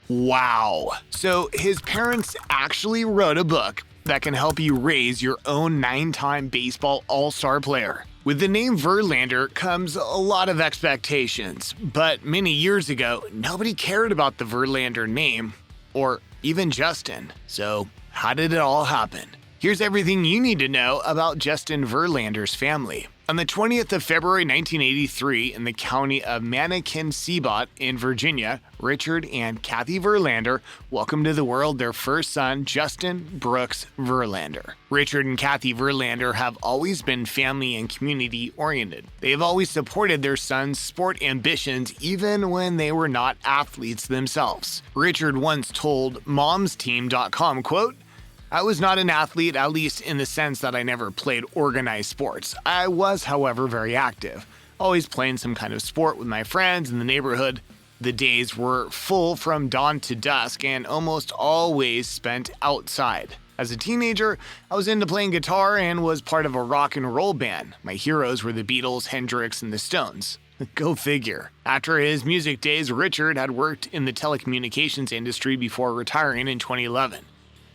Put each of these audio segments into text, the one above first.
Wow. So his parents actually wrote a book that can help you raise your own 9-time baseball all-star player. With the name Verlander comes a lot of expectations, but many years ago, nobody cared about the Verlander name, or even Justin. So how did it all happen? Here's everything you need to know about Justin Verlander's family. On the 20th of February 1983, in the county of Mannequin-Seabot in Virginia, Richard and Kathy Verlander welcomed to the world their first son, Justin Brooks Verlander. Richard and Kathy Verlander have always been family and community-oriented. They have always supported their son's sport ambitions even when they were not athletes themselves. Richard once told momsteam.com, quote, "I was not an athlete, at least in the sense that I never played organized sports. I was, however, very active, always playing some kind of sport with my friends in the neighborhood. The days were full from dawn to dusk and almost always spent outside. As a teenager, I was into playing guitar and was part of a rock and roll band. My heroes were the Beatles, Hendrix, and the Stones." Go figure. After his music days, Richard had worked in the telecommunications industry before retiring in 2011.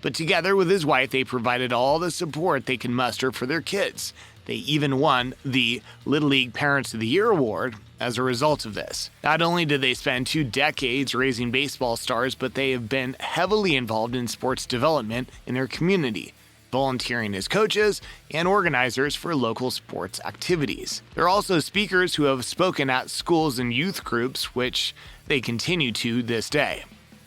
But together with his wife, they provided all the support they could muster for their kids. They even won the Little League Parents of the Year award as a result of this. Not only did they spend 2 decades raising baseball stars, but they have been heavily involved in sports development in their community, volunteering as coaches and organizers for local sports activities. They're also speakers who have spoken at schools and youth groups, which they continue to this day.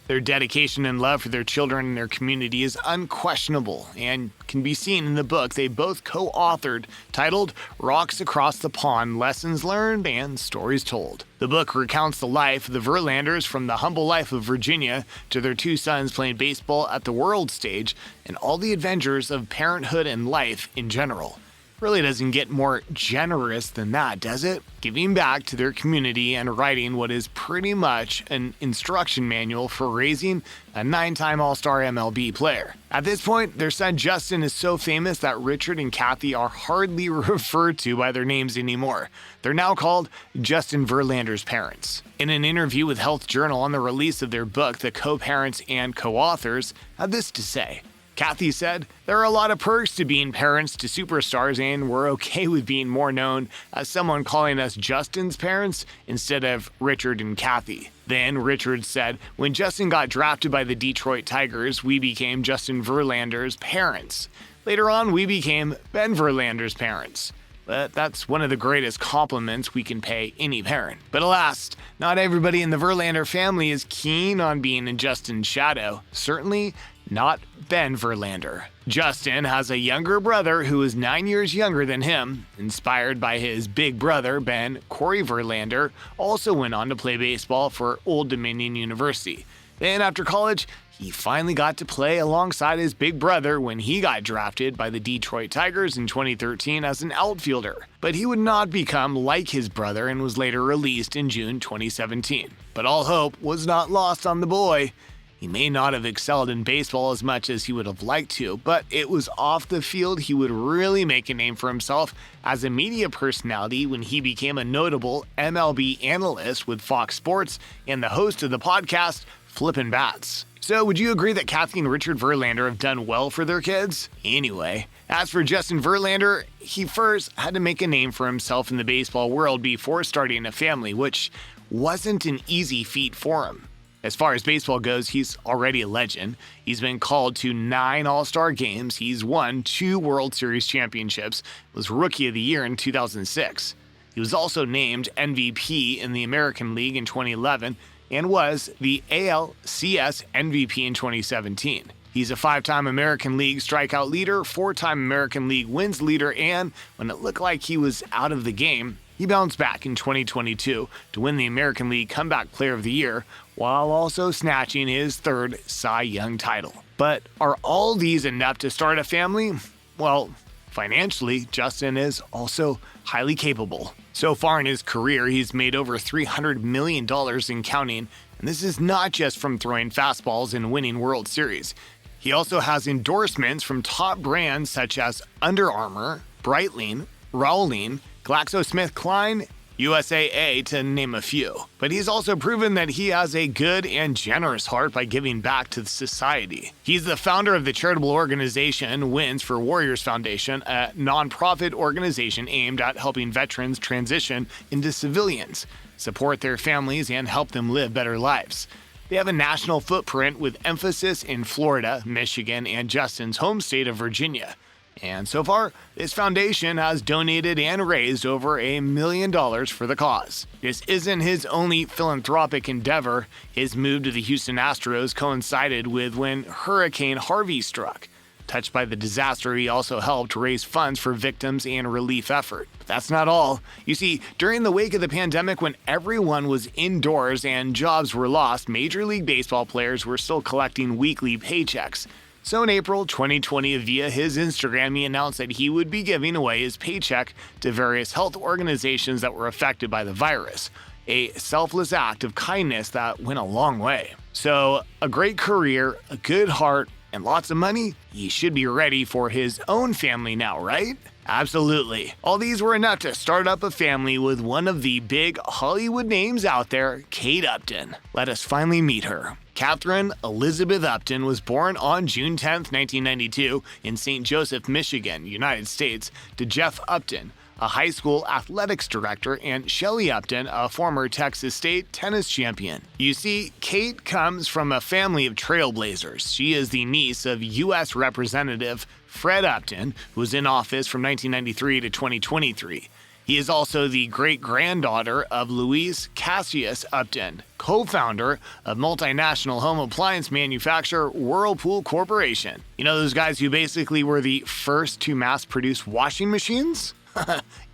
Their dedication and love for their children and their community is unquestionable and can be seen in the book they both co-authored titled Rocks Across the Pond, Lessons Learned and Stories Told. The book recounts the life of the Verlanders from the humble life of Virginia to their 2 sons playing baseball at the world stage and all the adventures of parenthood and life in general. Really doesn't get more generous than that, does it? Giving back to their community and writing what is pretty much an instruction manual for raising a 9-time All-Star MLB player. At this point, their son Justin is so famous that Richard and Kathy are hardly referred to by their names anymore. They're now called Justin Verlander's parents. In an interview with Health Journal on the release of their book, the co-parents and co-authors had this to say. Kathy said, "There are a lot of perks to being parents to superstars, and we're okay with being more known as someone calling us Justin's parents instead of Richard and Kathy." Then Richard said, "When Justin got drafted by the Detroit Tigers, we became Justin Verlander's parents. Later on, we became Ben Verlander's parents." But that's one of the greatest compliments we can pay any parent. But alas, not everybody in the Verlander family is keen on being in Justin's shadow. Certainly not Ben Verlander. Justin has a younger brother who is 9 years younger than him. Inspired by his big brother, Ben, Corey Verlander also went on to play baseball for Old Dominion University. Then after college, he finally got to play alongside his big brother when he got drafted by the Detroit Tigers in 2013 as an outfielder. But he would not become like his brother and was later released in June 2017. But all hope was not lost on the boy. He may not have excelled in baseball as much as he would have liked to, but it was off the field he would really make a name for himself as a media personality when he became a notable MLB analyst with Fox Sports and the host of the podcast Flippin' Bats. So would you agree that Kathy and Richard Verlander have done well for their kids? Anyway, as for Justin Verlander, he first had to make a name for himself in the baseball world before starting a family, which wasn't an easy feat for him. As far as baseball goes, he's already a legend. He's been called to 9 All-Star games. He's won 2 World Series championships, was Rookie of the Year in 2006. He was also named MVP in the American League in 2011 and was the ALCS MVP in 2017. He's a 5-time American League strikeout leader, 4-time American League wins leader, and when it looked like he was out of the game, he bounced back in 2022 to win the American League Comeback Player of the Year, while also snatching his 3rd Cy Young title. But are all these enough to start a family? Well, financially, Justin is also highly capable. So far in his career, he's made over $300 million in counting, and this is not just from throwing fastballs and winning World Series. He also has endorsements from top brands such as Under Armour, Breitling, Rowling, GlaxoSmithKline, USAA, to name a few. But he's also proven that he has a good and generous heart by giving back to society. He's the founder of the charitable organization Wins for Warriors Foundation, a nonprofit organization aimed at helping veterans transition into civilians, support their families, and help them live better lives. They have a national footprint with emphasis in Florida, Michigan, and Justin's home state of Virginia. And so far, this foundation has donated and raised over $1 million for the cause. This isn't his only philanthropic endeavor. His move to the Houston Astros coincided with when Hurricane Harvey struck. Touched by the disaster, he also helped raise funds for victims and relief effort. But that's not all. You see, during the wake of the pandemic, when everyone was indoors and jobs were lost, Major League Baseball players were still collecting weekly paychecks. So in April 2020, via his Instagram, he announced that he would be giving away his paycheck to various health organizations that were affected by the virus. A selfless act of kindness that went a long way. So, a great career, a good heart, and lots of money? He should be ready for his own family now, right? Absolutely. All these were enough to start up a family with one of the big Hollywood names out there, Kate Upton. Let us finally meet her. Catherine Elizabeth Upton was born on June 10, 1992, in St. Joseph, Michigan, United States, to Jeff Upton, a high school athletics director, and Shelley Upton, a former Texas State tennis champion. You see, Kate comes from a family of trailblazers. She is the niece of U.S. Representative Fred Upton, who was in office from 1993 to 2023. He is also the great-granddaughter of Louise Cassius Upton, co-founder of multinational home appliance manufacturer Whirlpool Corporation. You know those guys who basically were the first to mass-produce washing machines?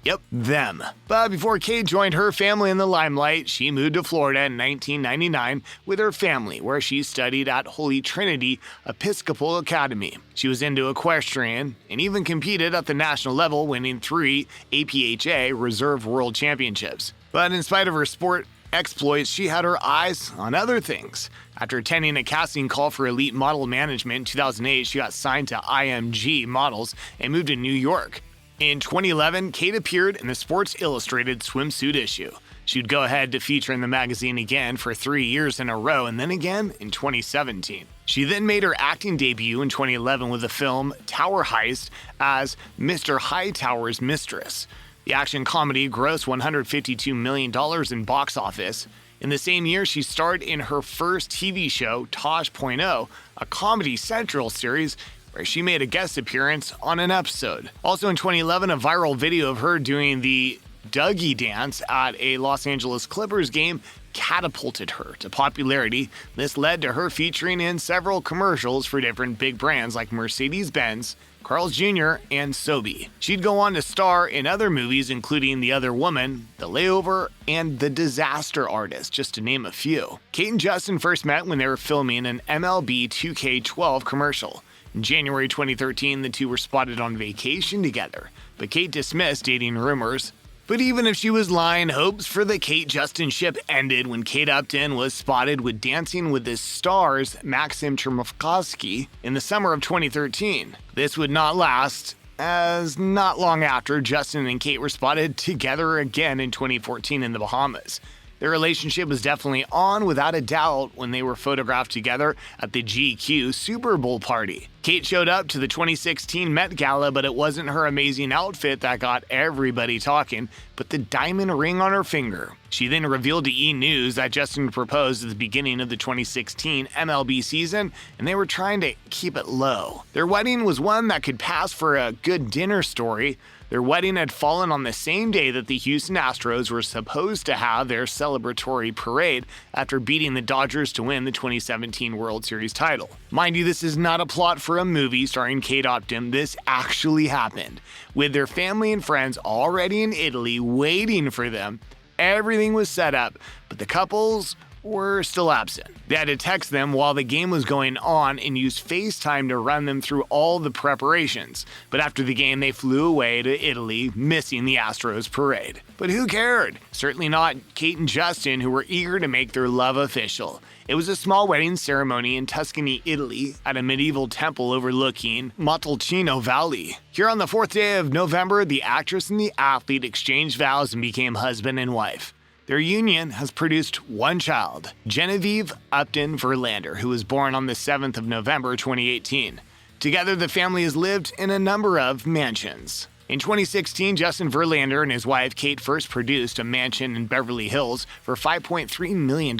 Yep, them. But before Kate joined her family in the limelight, she moved to Florida in 1999 with her family, where she studied at Holy Trinity Episcopal Academy. She was into equestrian and even competed at the national level, winning 3 APHA Reserve World Championships. But in spite of her sport exploits, she had her eyes on other things. After attending a casting call for elite model management in 2008, she got signed to IMG Models and moved to New York. In 2011, Kate appeared in the Sports Illustrated swimsuit issue. She'd go ahead to feature in the magazine again for 3 years in a row, and then again in 2017. She then made her acting debut in 2011 with the film Tower Heist as Mr. Hightower's mistress. The action comedy grossed $152 million in box office. In the same year, she starred in her first TV show, Tosh.0, a Comedy Central series where she made a guest appearance on an episode. Also in 2011, a viral video of her doing the Dougie dance at a Los Angeles Clippers game catapulted her to popularity. This led to her featuring in several commercials for different big brands like Mercedes-Benz, Carl's Jr., and Sobe. She'd go on to star in other movies including The Other Woman, The Layover, and The Disaster Artist, just to name a few. Kate and Justin first met when they were filming an MLB 2K12 commercial. In January 2013, the two were spotted on vacation together, but Kate dismissed dating rumors. But even if she was lying, hopes for the Kate-Justin ship ended when Kate Upton was spotted with Dancing with the Stars' Maxim Chermovsky in the summer of 2013. This would not last, as not long after, Justin and Kate were spotted together again in 2014 in the Bahamas. Their relationship was definitely on without a doubt when they were photographed together at the GQ Super Bowl party. Kate showed up to the 2016 Met Gala, but it wasn't her amazing outfit that got everybody talking, but the diamond ring on her finger. She then revealed to E! News that Justin proposed at the beginning of the 2016 MLB season, and they were trying to keep it low. Their wedding was one that could pass for a good dinner story. Their wedding had fallen on the same day that the Houston Astros were supposed to have their celebratory parade after beating the Dodgers to win the 2017 World Series title. Mind you, this is not a plot for a movie starring Kate Upton. This actually happened. With their family and friends already in Italy waiting for them, everything was set up, but the couples were still absent. They had to text them while the game was going on and use FaceTime to run them through all the preparations. But after the game, they flew away to Italy, missing the Astros parade. But who cared? Certainly not Kate and Justin, who were eager to make their love official. It was a small wedding ceremony in Tuscany, Italy, at a medieval temple overlooking Montalcino Valley. Here on the 4th day of November, the actress and the athlete exchanged vows and became husband and wife. Their union has produced one child, Genevieve Upton Verlander, who was born on the 7th of November 2018. Together, the family has lived in a number of mansions. In 2016, Justin Verlander and his wife Kate first produced a mansion in Beverly Hills for $5.3 million.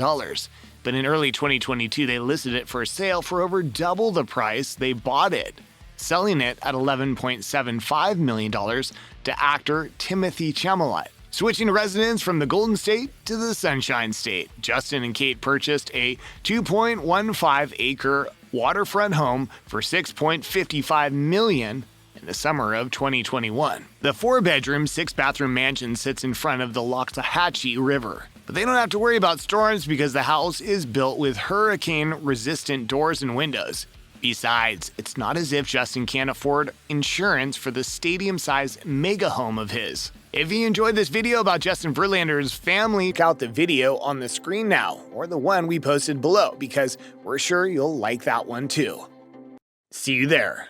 But in early 2022, they listed it for sale for over double the price they bought it, selling it at $11.75 million to actor Timothy Chalamet. Switching residence from the Golden State to the Sunshine State, Justin and Kate purchased a 2.15-acre waterfront home for $6.55 million in the summer of 2021. The 4-bedroom, 6-bathroom mansion sits in front of the Loxahatchee River. But they don't have to worry about storms because the house is built with hurricane-resistant doors and windows. Besides, it's not as if Justin can't afford insurance for the stadium-sized mega home of his. If you enjoyed this video about Justin Verlander's family, check out the video on the screen now, or the one we posted below, because we're sure you'll like that one too. See you there.